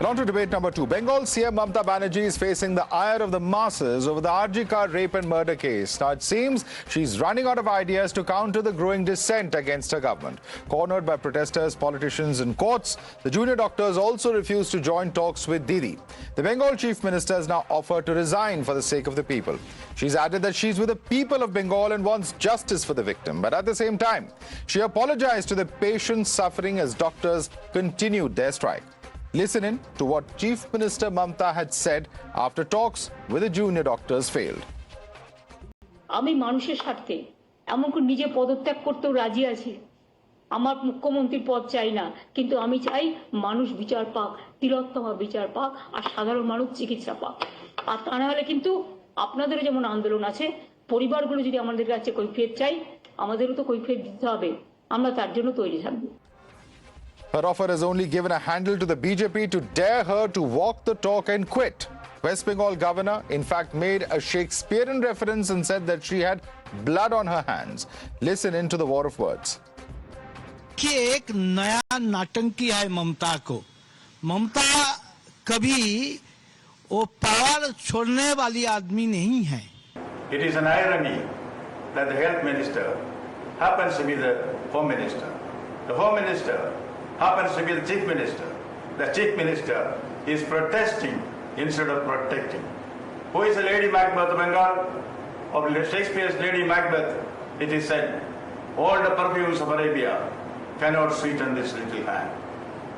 And on to debate number 2. Bengal CM Mamata Banerjee is facing the ire of the masses over the RG car rape and murder case. Now it seems she's running out of ideas to counter the growing dissent against her government. Cornered by protesters, politicians and courts, the junior doctors also refused to join talks with Didi. The Bengal Chief Minister has now offered to resign for the sake of the people. She's added that she's with the people of Bengal and wants justice for the victim. But at the same time, she apologized to the patients suffering as doctors continued their strike. Listen in to what Chief Minister Mamata had said after talks with the junior doctors failed. আমি মানুষের স্বার্থে এমনকি নিজে পদত্যাগ করতেও রাজি আছি। আমার মুখ্যমন্ত্রীর পদ চাই না, কিন্তু আমি চাই মানুষ বিচার পাক, তিলোত্তমা বিচার পাক আর সাধারণ মানুষ চিকিৎসা পাক। আর তা না হলে কিন্তু আপনাদেরও যেমন আন্দোলন আছে, পরিবারগুলো যদি আমাদের কাছে কৈফিয়ত চাই, আমাদেরও তো কৈফিয়ত দিতে হবে। আমরা তার জন্য তৈরি থাকব। Her offer has only given a handle to the BJP to dare her to walk the talk and quit. West Bengal governor, in fact, made a Shakespearean reference and said that she had blood on her hands. Listen into the war of words. कि एक नया नाटंकी है ममता को। ममता कभी वो power छोड़ने वाली आदमी नहीं है। It is an irony that the health minister happens to be the home minister. The home minister happens to be the chief minister. The chief minister is protesting instead of protecting. Who is the Lady Macbeth of Bengal? Of Shakespeare's Lady Macbeth, it is said, all the perfumes of Arabia cannot sweeten this little hand.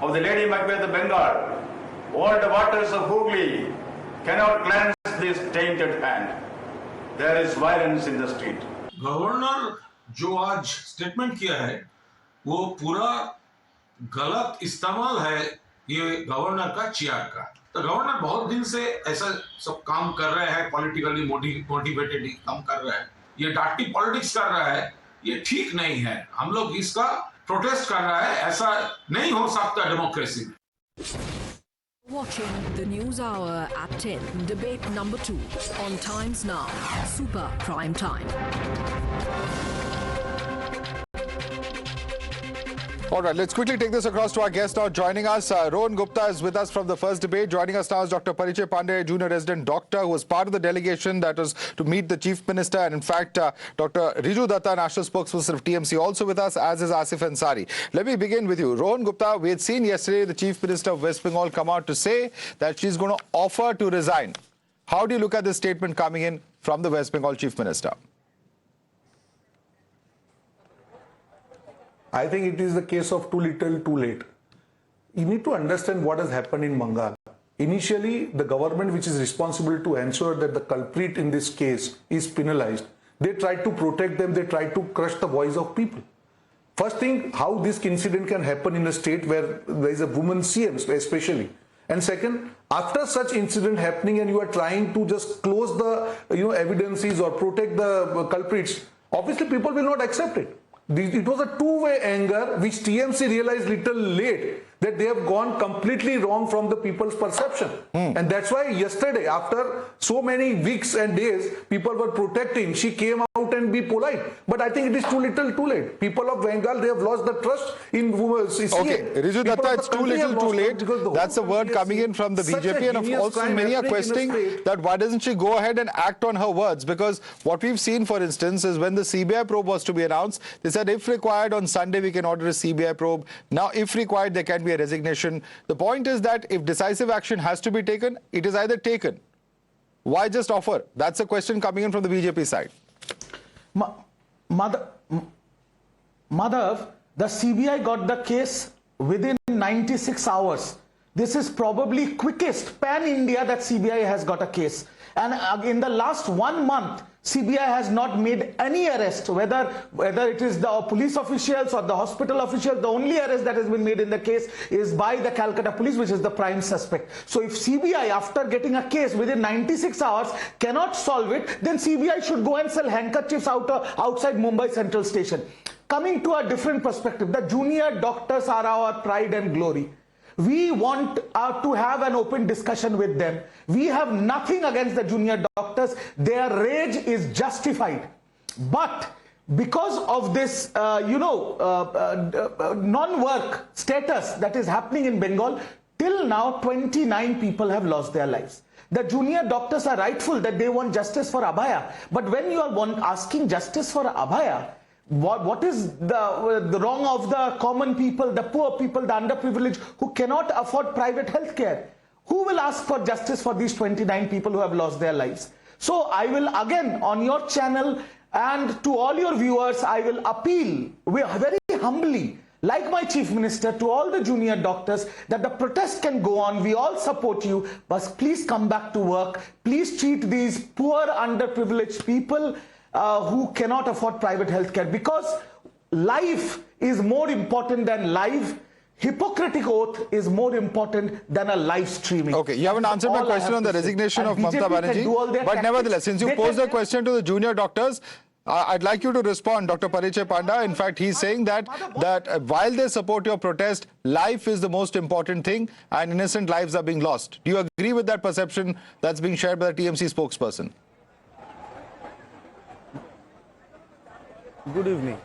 Of the Lady Macbeth of Bengal, all the waters of Hooghly cannot cleanse this tainted hand. There is violence in the street. Governor जो आज statement किया है वो पूरा गलत इस्तेमाल है ये गवर्नर का चेयर का। तो गवर्नर बहुत दिन से ऐसा सब काम कर रहे हैं, पॉलिटिकली मोटिवेटेड काम कर रहे हैं, ये डार्टी पॉलिटिक्स कर रहा है, ये ठीक नहीं है। हम लोग इसका प्रोटेस्ट कर रहा है, ऐसा नहीं हो सकता डेमोक्रेसी में। Watching the News Hour at 10, debate number 2 on Times Now, Super Prime Time. All right, let's quickly take this across to our guest now. Joining us, Rohan Gupta is with us from the first debate. Joining us now is Dr. Parichay Pandey, junior resident doctor, who was part of the delegation that was to meet the chief minister. And in fact, Dr. Riju Datta, national spokesperson of TMC, also with us, as is Asif Ansari. Let me begin with you. Rohan Gupta, we had seen yesterday the chief minister of West Bengal come out to say that she's going to offer to resign. How do you look at this statement coming in from the West Bengal chief minister? I think it is the case of too little, too late. You need to understand what has happened in Bengal. Initially, the government which is responsible to ensure that the culprit in this case is penalized, they tried to protect them, they tried to crush the voice of people. First thing, how this incident can happen in a state where there is a woman CM especially. And second, after such incident happening and you are trying to just close the evidences or protect the culprits, obviously people will not accept it. It was a two-way anger which TMC realized little late that they have gone completely wrong from the people's perception. And that's why yesterday, after so many weeks and days, people were protecting. She came out and be polite. But I think it is too little, too late. People of Bengal, they have lost the trust in CM. Okay, Riju Datta, it's too little, too late. That's the word coming in from the BJP. And of course, many are questioning that why doesn't she go ahead and act on her words? Because what we've seen, for instance, is when the CBI probe was to be announced, they said if required on Sunday, we can order a CBI probe. Now, if required, there can be a resignation. The point is that if decisive action has to be taken, it is either taken. Why just offer? That's a question coming in from the BJP side. Madhav, the CBI got the case within 96 hours. This is probably quickest pan-India that CBI has got a case. And in the last 1 month, CBI has not made any arrest, whether it is the police officials or the hospital officials. The only arrest that has been made in the case is by the Kolkata police, which is the prime suspect. So if CBI, after getting a case within 96 hours, cannot solve it, then CBI should go and sell handkerchiefs outside Mumbai Central Station. Coming to a different perspective, the junior doctors are our pride and glory. We want to have an open discussion with them. We have nothing against the junior doctors. Their rage is justified. But because of this, non-work status that is happening in Bengal, Till now, 29 people have lost their lives. The junior doctors are rightful that they want justice for Abhaya. But when you are asking justice for Abhaya, what is the wrong of the common people, the poor people, the underprivileged who cannot afford private health care? Who will ask for justice for these 29 people who have lost their lives? So I will again on your channel and to all your viewers, I will appeal very humbly, like my Chief Minister, to all the junior doctors that the protest can go on. We all support you, but please come back to work. Please treat these poor underprivileged people who cannot afford private health care, because life is more important than life. Hippocratic oath is more important than a live streaming. Okay, you haven't answered my question on the resignation of Mamata Banerjee. But nevertheless, since you posed the question to the junior doctors, I'd like you to respond, Dr. Parichay Panda. In fact, he's saying that while they support your protest, life is the most important thing and innocent lives are being lost. Do you agree with that perception that's being shared by the TMC spokesperson? Good evening.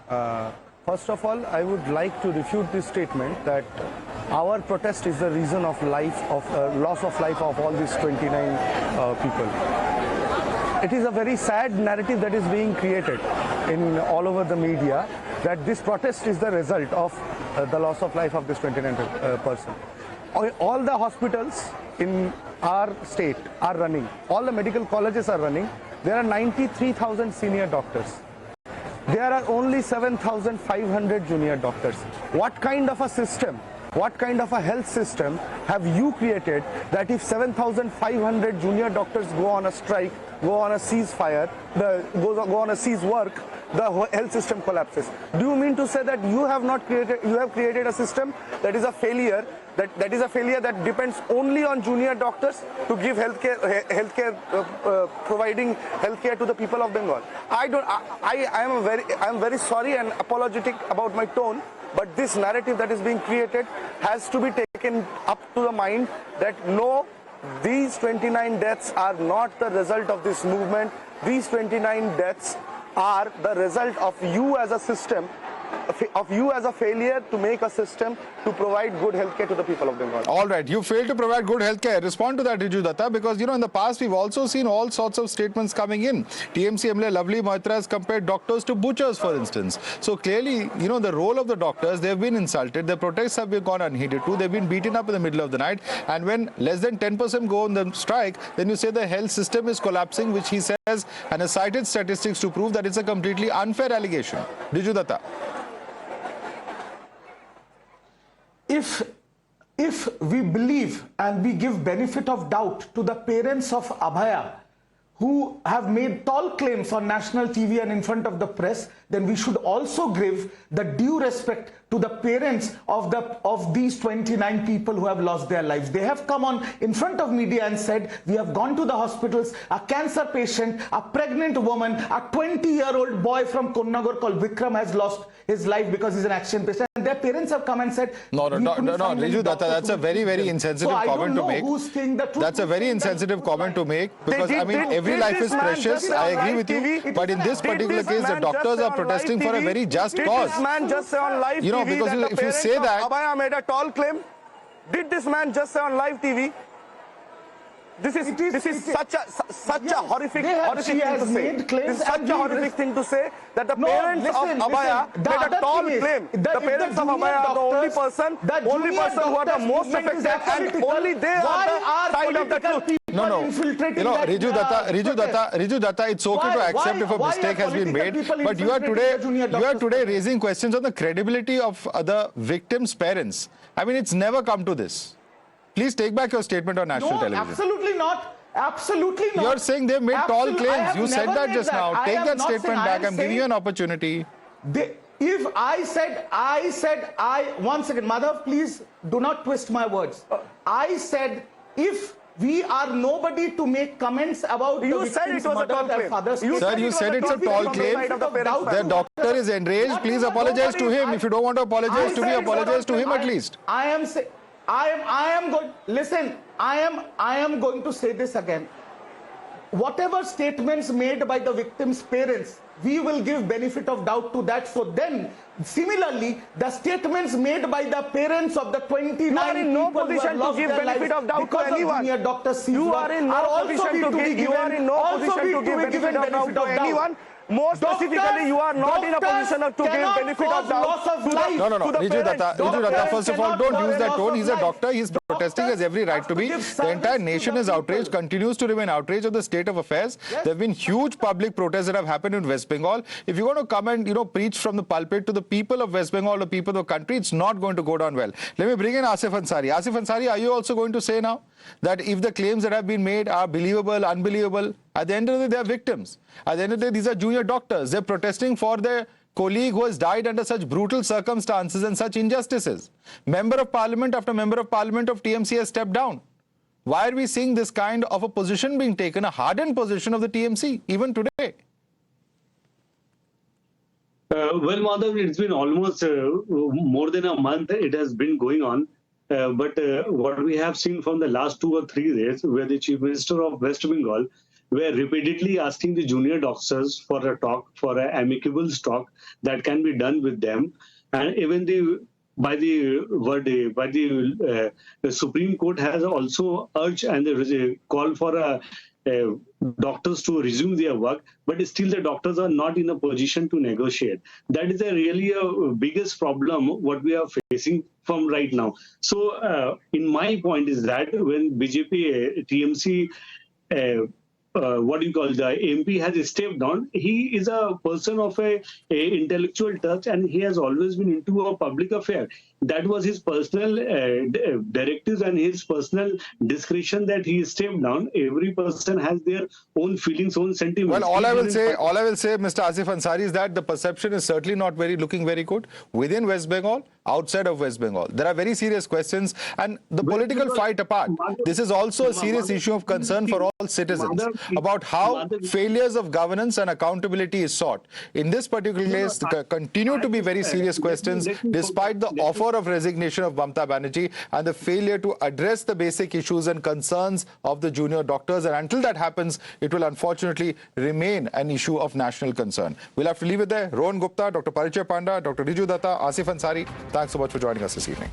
First of all, I would like to refute this statement that our protest is the reason of loss of life of all these 29 people. It is a very sad narrative that is being created in all over the media that this protest is the result of the loss of life of this 29 person. All the hospitals in our state are running. All the medical colleges are running. There are 93,000 senior doctors. There are only 7,500 junior doctors. What kind of a system, what kind of a health system have you created that if 7,500 junior doctors go on a strike, go on a ceasefire, go on a cease work, the health system collapses? Do you mean to say that you have created a system that is a failure, that is a failure that depends only on junior doctors to give providing healthcare to the people of Bengal? I am very sorry and apologetic about my tone, but this narrative that is being created has to be taken up to the mind that no, these 29 deaths are not the result of this movement. These 29 deaths are the result of you as a system, of you as a failure to make a system to provide good healthcare to the people of Bengal. All right, you failed to provide good healthcare. Respond to that, Riju Datta, because in the past we've also seen all sorts of statements coming in. TMC MLA Lovely Moitra has compared doctors to butchers, for instance. So clearly, the role of the doctors, they've been insulted. Their protests have been gone unheeded too. They've been beaten up in the middle of the night. And when less than 10% go on the strike, then you say the health system is collapsing, which he says, and has cited statistics to prove that it's a completely unfair allegation. Riju Datta. If we believe and we give benefit of doubt to the parents of Abhaya who have made tall claims on national TV and in front of the press, then we should also give the due respect to the parents of these 29 people who have lost their lives. They have come on in front of media and said, we have gone to the hospitals, a cancer patient, a pregnant woman, a 20-year-old boy from Konnagar called Vikram has lost his life because he's an accident patient. And their parents have come and said, No, Riju Datta, that's a very, very insensitive comment to make. Who's saying the truth. That's a very insensitive comment to make, because every life is precious. I agree with you. But in this particular case, the doctors are protesting for a very just cause. Did this man just say on live TV because that if you say that, Abhaya made a tall claim? Did this man just say on live TV? This is such a horrific thing to say. This is such a horrific thing to say that the parents of Abhaya made a tall claim. The parents of Abhaya are the only person who are the most affected, and only they are the side of the truth. No. Riju Datta, it's okay to accept if a mistake has been made, but you are today raising questions on the credibility of the victims' parents. I mean, it's never come to this. Please take back your statement on national television. Absolutely not. Absolutely not. You're saying they made tall claims. You said that just now. Take that statement back. I'm giving you an opportunity. If I said, once again, Madhav, please do not twist my words. I said, if we are nobody to make comments about you said it was a tall claim. Sir, you said it's a tall claim. The doctor is enraged. Please apologize to him. If you don't want to apologize to me, apologize to him at least. I am going to say this again. Whatever statements made by the victims' parents, we will give benefit of doubt to that. So then Similarly, the statements made by the parents of the 29 You are in no people who position have to lost give their benefit lives of doubt to because of anyone. junior doctors' You are in no position to give. You are in no position to give benefit of doubt to anyone. More specifically, you are not in a position to give benefit of doubt to the life. No, to the Riju parents. Datta, To the Riju Datta, parents first of all, cannot don't cause use a that loss tone. of He's a life. doctor. He's protesting, has every right to be. The entire nation is outraged, continues to remain outraged of the state of affairs. Yes. There have been huge public protests that have happened in West Bengal. If you're going to come and, preach from the pulpit to the people of West Bengal, the people of the country, it's not going to go down well. Let me bring in Asif Ansari. Asif Ansari, are you also going to say now that if the claims that have been made are believable, unbelievable, at the end of the day, they are victims. At the end of the day, these are junior doctors. They're protesting for their colleague who has died under such brutal circumstances and such injustices. Member of Parliament after Member of Parliament of TMC has stepped down. Why are we seeing this kind of a position being taken, a hardened position of the TMC, even today? Well, Madhav, it's been almost more than a month it has been going on. But what we have seen from the last 2 or 3 days, where the Chief Minister of West Bengal were repeatedly asking the junior doctors for a talk, for an amicable talk that can be done with them. And even the Supreme Court has also urged and there is a call for doctors to resume their work, but still the doctors are not in a position to negotiate. That is really a biggest problem what we are facing from right now. So in my point is that when BJP TMC what do you call the MP has stepped down, he is a person of a intellectual touch and he has always been into a public affair. That was his personal directives and his personal discretion that he stepped down. Every person has their own feelings, own sentiments. Well, all I will say, Mr. Asif Ansari, is that the perception is certainly not looking very good within West Bengal, outside of West Bengal. There are very serious questions, and the political fight apart, this is also a serious issue of concern for all citizens about how failures of governance and accountability is sought. In this particular case, there continue to be very serious questions despite the offer of resignation of Mamata Banerjee and the failure to address the basic issues and concerns of the junior doctors. And until that happens, it will unfortunately remain an issue of national concern. We'll have to leave it there. Rohan Gupta, Dr. Parichaya Panda, Dr. Riju Datta, Asif Ansari, thanks so much for joining us this evening.